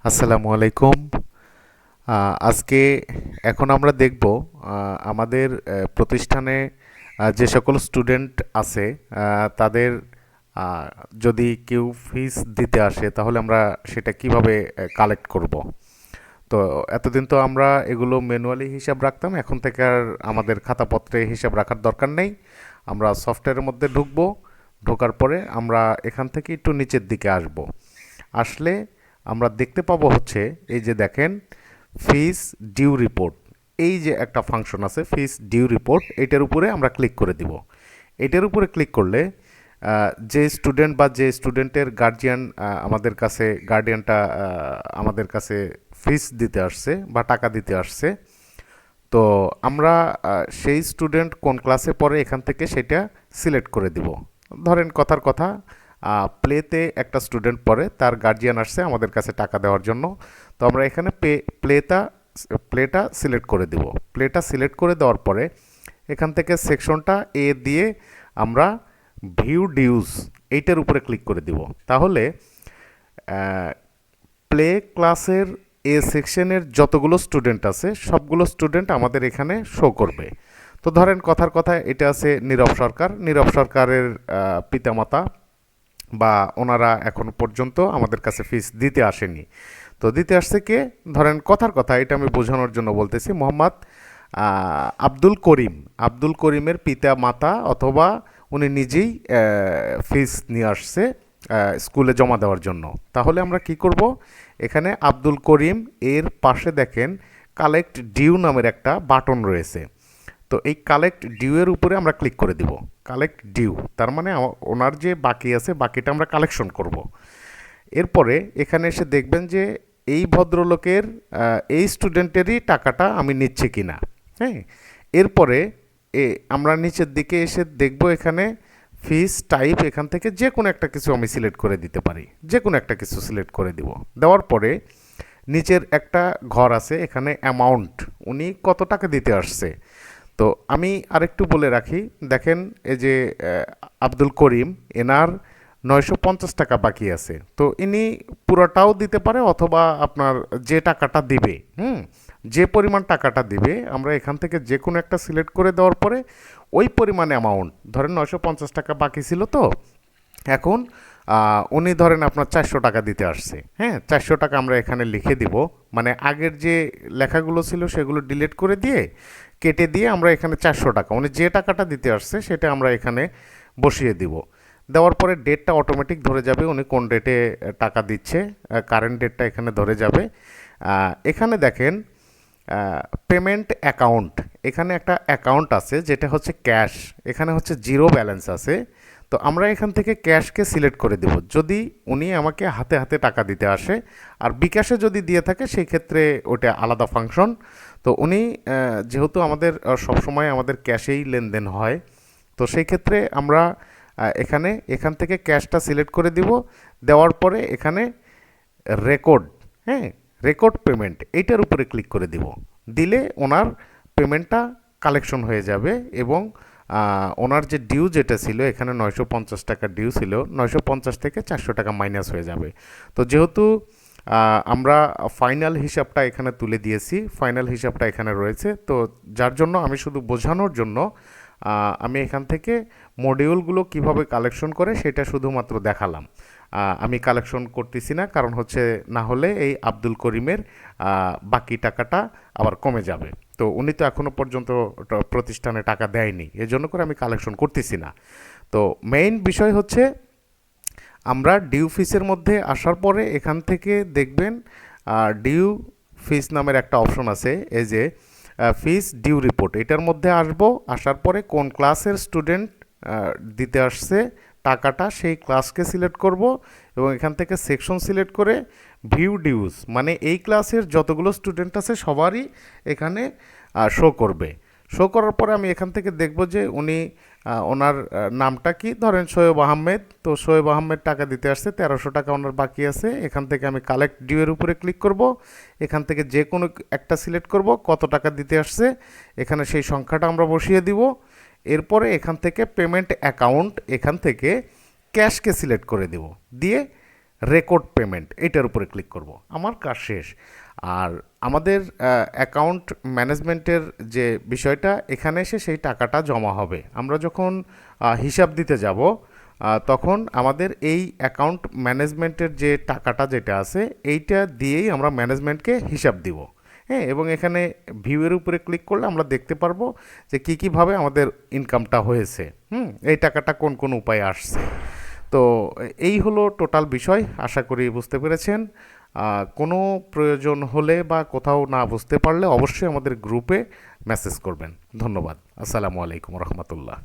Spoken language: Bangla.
আসসালামু আলাইকুম। আজকে এখন আমরা দেখব আমাদের প্রতিষ্ঠানে যে সকল স্টুডেন্ট আছে তাদের আহ, যদি কেউ ফিস দিতে আসে তাহলে আমরা সেটা কিভাবে কালেক্ট করব। তো এতদিন তো আমরা এগুলো ম্যানুয়ালি হিসাব রাখতাম, এখন থেকে আর আমাদের খাতাপত্রে হিসাব রাখার দরকার নেই। আমরা সফটওয়্যারের মধ্যে ঢুকবো, ঢোকার পরে আমরা এখান থেকে একটু নিচের দিকে আসব। আসলে আমরা দেখতে পাবো হচ্ছে এই যে দেখেন ফিস ডিউ রিপোর্ট, এই যে একটা ফাংশন আছে ফিস ডিউ রিপোর্ট, এটার উপরে আমরা ক্লিক করে দিব। এটার উপরে ক্লিক করলে যে স্টুডেন্ট বা যে স্টুডেন্টের গার্জিয়ান আমাদের কাছে গার্ডিয়ানটা আমাদের কাছে ফিস দিতে আসছে বা টাকা দিতে আসছে, তো আমরা সেই স্টুডেন্ট কোন ক্লাসে পড়ে এখান থেকে সেটা সিলেক্ট করে দিব। ধরেন কথার কথা প্লেতে একটা স্টুডেন্ট পড়ে, তার গার্জিয়ান আসছে আমাদের কাছে টাকা দেওয়ার জন্য। তো আমরা এখানে প্লেটা প্লেটা সিলেক্ট করে দিব। প্লেটা সিলেক্ট করে দেওয়ার পরে এখান থেকে সেকশনটা এ দিয়ে আমরা ভিউ ডিউজ এইটার উপরে ক্লিক করে দিব। তাহলে প্লে ক্লাসের এ সেকশনের যতগুলো স্টুডেন্ট আছে সবগুলো স্টুডেন্ট আমাদের এখানে শো করবে। তো ধরেন কথার কথা এটা আছে নীরব সরকার, নীরব সরকারের পিতামাতা বা ওনারা এখন পর্যন্ত আমাদের কাছে ফিস দিতে আসেনি। তো দিতে আসছে কে, ধরেন কথার কথা এটা আমি বোঝানোর জন্য বলতেছি, মোহাম্মদ আব্দুল করিম। আব্দুল করিমের পিতা মাতা অথবা উনি নিজেই ফিস নিয়ে আসছে স্কুলে জমা দেওয়ার জন্য। তাহলে আমরা কি করব, এখানে আব্দুল করিম এর পাশে দেখেন কালেক্ট ডিউ নামের একটা বাটন রয়েছে। তো এই কালেক্ট ডিউ এর উপরে আমরা ক্লিক করে দিব। কালেক্ট ডিউ তার মানে ওনার যে বাকি আছে বাকিটা আমরা কালেকশন করব। এরপরে এখানে এসে দেখবেন যে এই ভদ্রলোকের এই স্টুডেন্টেরই টাকাটা আমি নিচ্ছি কিনা। হ্যাঁ, এরপরে আমরা নিচের দিকে এসে দেখব এখানে ফিস টাইপ, এখান থেকে যে কোনো একটা কিছু আমি সিলেক্ট করে দিতে পারি, যে কোনো একটা কিছু সিলেক্ট করে দিব। দেওয়ার পরে নিচের একটা ঘর আছে, এখানে অ্যামাউন্ট, উনি কত টাকা দিতে আসছে। তো আমি আরেকটু বলে রাখি, দেখেন এই যে আব্দুল করিম, এনার 950 টাকা বাকি আছে। তো ইনি পুরোটাও দিতে পারে অথবা আপনার যে টাকাটা দিবে, যে পরিমাণ টাকাটা দিবে আমরা এখান থেকে যে কোনো একটা সিলেক্ট করে দেওয়ার পরে ওই পরিমাণ অ্যামাউন্ট, ধরেন 950 টাকা বাকি ছিল, তো এখন উনি ধরেন আপনার 400 টাকা দিতে আসছে। হ্যাঁ, 400 টাকা আমরা এখানে লিখে দিব। মানে আগের যে লেখাগুলো ছিল সেগুলো ডিলিট করে দিয়ে কেটে দিয়ে আমরা এখানে 400 টাকা, উনি যে টাকাটা দিতে আসছে সেটা আমরা এখানে বসিয়ে দিব। দেওয়ার পরে ডেটটা অটোমেটিক ধরে যাবে উনি কোন ডেটে টাকা দিচ্ছে, কারেন্ট ডেটটা এখানে ধরে যাবে। এখানে দেখেন পেমেন্ট অ্যাকাউন্ট, এখানে একটা অ্যাকাউন্ট আছে যেটা হচ্ছে ক্যাশ, এখানে হচ্ছে জিরো ব্যালেন্স আছে। তো আমরা এখান থেকে ক্যাশকে সিলেক্ট করে দেব যদি উনি আমাকে হাতে হাতে টাকা দিতে আসে। আর বিকাশে যদি দিয়ে থাকে সেই ক্ষেত্রে ওটা আলাদা ফাংশন। তো উনি যেহেতু আমাদের সবসময় আমাদের ক্যাশেই লেনদেন হয়, তো সেই ক্ষেত্রে আমরা এখান থেকে ক্যাশটা সিলেক্ট করে দিব। দেওয়ার পরে এখানে রেকর্ড, হ্যাঁ, রেকর্ড পেমেন্ট এইটার উপরে ক্লিক করে দিব। দিলে ওনার পেমেন্টটা কালেকশন হয়ে যাবে এবং ওনার যে ডিউ যেটা ছিল এখানে 950 টাকা ডিউ ছিল, 950 থেকে 400 টাকা মাইনাস হয়ে যাবে। তো যেহেতু আমরা ফাইনাল হিসাবটা এখানে তুলে দিয়েছি, ফাইনাল হিসাবটা এখানে রয়েছে, তো যার জন্য আমি শুধু বোঝানোর জন্য আমি এখান থেকে মডিউলগুলো কিভাবে কালেকশন করে সেটা শুধুমাত্র দেখালাম। আমি কালেকশন করতেছি না, কারণ হচ্ছে না হলে এই আব্দুল করিমের বাকি টাকাটা আবার কমে যাবে। তো উনি তো এখনও পর্যন্ত প্রতিষ্ঠানে টাকা দেয়নি, এজন্য করে আমি কালেকশন করতেছি না। তো মেইন বিষয় হচ্ছে আমরা ডিউ ফিসের মধ্যে আসার পরে এখান থেকে দেখবেন ডিউ ফিস নামের একটা অপশন আছে, এই যে ফিস ডিউ রিপোর্ট, এটার মধ্যে আসবো। আসার পরে কোন ক্লাসের স্টুডেন্ট দিতে আসছে টাকাটা সেই ক্লাসকে সিলেক্ট করব এবং এখান থেকে সেকশন সিলেক্ট করে ভিউ ডিউজ, মানে এই ক্লাসের যতগুলো স্টুডেন্ট আছে সবারই এখানে শো করবে। শো করার পরে আমি এখান থেকে দেখব যে উনি ওনার নামটা কি, ধরেন শোয়েব আহমেদ। তো শোয়েব আহমেদ টাকা দিতে আসছে, 1300 টাকা ওনার বাকি আছে। এখান থেকে আমি কালেক্ট ডিউ এর উপরে ক্লিক করব। এখান থেকে যে কোনো একটা সিলেক্ট করব, কত টাকা দিতে আসছে এখানে সেই সংখ্যাটা আমরা বসিয়ে দিব। এরপরে এখান থেকে পেমেন্ট অ্যাকাউন্ট, এখান থেকে ক্যাশকে সিলেক্ট করে দেব, দিয়ে রেকর্ড পেমেন্ট এটার উপরে ক্লিক করব, আমার কাজ শেষ। আর আমাদের অ্যাকাউন্ট ম্যানেজমেন্টের যে বিষয়টা, এখানে এসে সেই টাকাটা জমা হবে। আমরা যখন হিসাব দিতে যাব তখন আমাদের এই অ্যাকাউন্ট ম্যানেজমেন্টের যে টাকাটা যেটা আছে এইটা দিয়েই আমরা ম্যানেজমেন্টকে হিসাব দিব। হ্যাঁ, এবং এখানে ভিউয়ের উপরে ক্লিক করলে আমরা দেখতে পারবো যে কী কীভাবে আমাদের ইনকামটা হয়েছে, এই টাকাটা কোন কোন উপায়ে আসছে। তো এই হলো টোটাল বিষয়, আশা করি বুঝতে পেরেছেন। কোনো প্রয়োজন হলে বা কোথাও না বুঝতে পারলে অবশ্যই আমাদের গ্রুপে মেসেজ করবেন। ধন্যবাদ। আসসালামু আলাইকুম রহমতুল্লাহ।